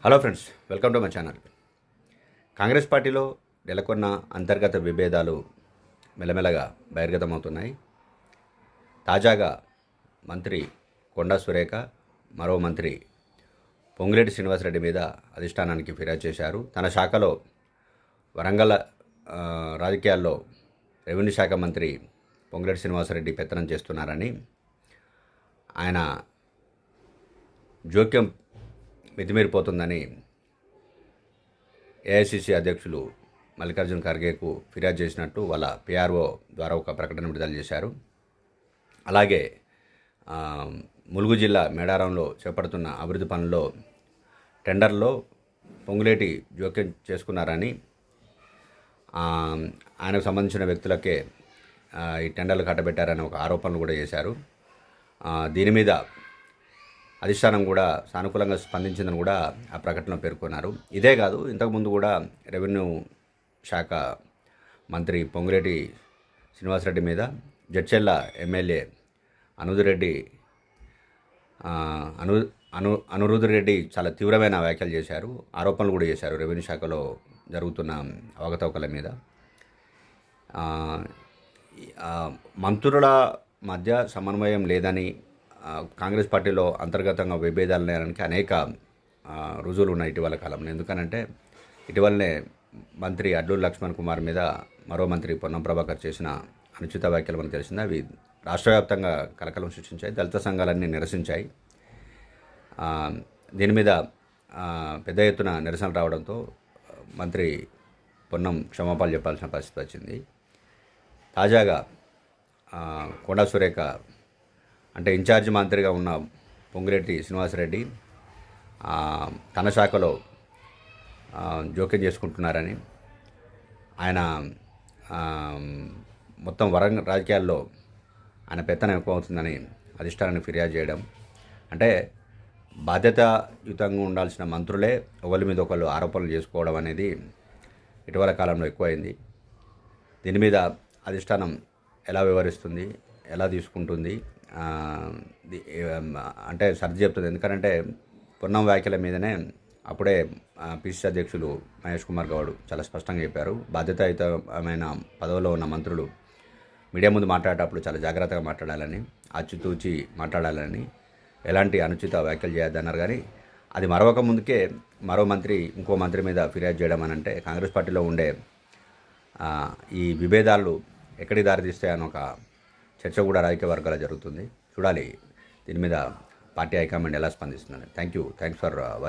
Hello friends, welcome to my channel. Congress పార్టీలో నెలకొన్న అంతర్గత విభేదాలు మెల్లమెల్లగా బహిర్గతమవుతున్నాయి. తాజాగా మంత్రి కొండా సురేఖ, మరో మంత్రి పొంగులేటి శ్రీనివాసరెడ్డి మీద అధిష్టానానికి ఫిర్యాదు చేశారు. తన శాఖలో వరంగల్ రాజకీయాల్లో రెవెన్యూ శాఖ మంత్రి పొంగులేటి శ్రీనివాసరెడ్డి పెత్తనం చేస్తున్నారని, ఆయన జోక్యం మితిమీరిపోతుందని ఏఐసిసి అధ్యక్షులు మల్లికార్జున ఖర్గేకు ఫిర్యాదు చేసినట్టు వాళ్ళ పిఆర్ఓ ద్వారా ఒక ప్రకటన విడుదల చేశారు. అలాగే ములుగు జిల్లా మేడారంలో చేపడుతున్న అభివృద్ధి పనుల్లో టెండర్లో పొంగులేటి జోక్యం చేసుకున్నారని, ఆయనకు సంబంధించిన వ్యక్తులకే ఈ టెండర్లు కట్టబెట్టారని ఒక ఆరోపణలు కూడా చేశారు. దీని మీద అధిష్టానం కూడా సానుకూలంగా స్పందించిందని కూడా ఆ ప్రకటనలో పేర్కొన్నారు. ఇదే కాదు, ఇంతకుముందు కూడా రెవెన్యూ శాఖ మంత్రి పొంగులేటి శ్రీనివాసరెడ్డి మీద జడ్చెల్ల ఎమ్మెల్యే అనిరుద్ రెడ్డి చాలా తీవ్రమైన వ్యాఖ్యలు చేశారు, ఆరోపణలు కూడా చేశారు రెవెన్యూ శాఖలో జరుగుతున్న అవకతవకల మీద. మంత్రుల మధ్య సమన్వయం లేదని, కాంగ్రెస్ పార్టీలో అంతర్గతంగా విభేదాలు లేడానికి అనేక రుజువులు ఉన్నాయి ఇటీవల కాలంలో. ఎందుకనంటే ఇటీవలనే మంత్రి అడ్లూరి లక్ష్మణ్ కుమార్ మీద మరో మంత్రి పొన్నం ప్రభాకర్ చేసిన అనుచిత వ్యాఖ్యలు మనకు తెలిసింది. అవి రాష్ట్ర వ్యాప్తంగా కలకలం సృష్టించాయి, దళిత సంఘాలన్నీ నిరసించాయి. దీని మీద పెద్ద ఎత్తున నిరసన రావడంతో మంత్రి పొన్నం క్షమాపణలు చెప్పాల్సిన పరిస్థితి వచ్చింది. తాజాగా కొండా సురేఖ అంటే ఇన్ఛార్జ్ మంత్రిగా ఉన్న పొంగులేటి శ్రీనివాసరెడ్డి తన శాఖలో జోక్యం చేసుకుంటున్నారని, ఆయన మొత్తం వరంగల్ రాజకీయాల్లో ఆయన పెత్తనం ఎక్కువ అవుతుందని అధిష్టానానికి ఫిర్యాదు చేయడం, అంటే బాధ్యతాయుతంగా ఉండాల్సిన మంత్రులే ఒకరి మీద ఒకళ్ళు ఆరోపణలు చేసుకోవడం అనేది ఇటీవల కాలంలో ఎక్కువైంది. దీని మీద అధిష్టానం ఎలా వ్యవహరిస్తుంది, ఎలా తీసుకుంటుంది అంటే సర్ది చెప్తుంది. ఎందుకంటే పొన్నం వ్యాఖ్యల మీదనే అప్పుడే పిసిసి అధ్యక్షులు మహేష్ కుమార్ గౌడ్ చాలా స్పష్టంగా చెప్పారు, బాధ్యతాయుతమైన పదవిలో ఉన్న మంత్రులు మీడియా ముందు మాట్లాడేటప్పుడు చాలా జాగ్రత్తగా మాట్లాడాలని, ఆచితూచి మాట్లాడాలని, ఎలాంటి అనుచిత వ్యాఖ్యలు చేయొద్దన్నారు. కానీ అది మరొక ముందుకే మరో మంత్రి ఇంకో మంత్రి మీద ఫిర్యాదు చేయడం అని అంటే కాంగ్రెస్ పార్టీలో ఉండే ఈ విభేదాలు ఎక్కడికి దారితీస్తాయని ఒక చర్చ కూడా రాజకీయ వర్గాల్లో జరుగుతుంది. చూడాలి దీని మీద పార్టీ హైకమాండ్ ఎలా స్పందిస్తుందని. Thanks for watching.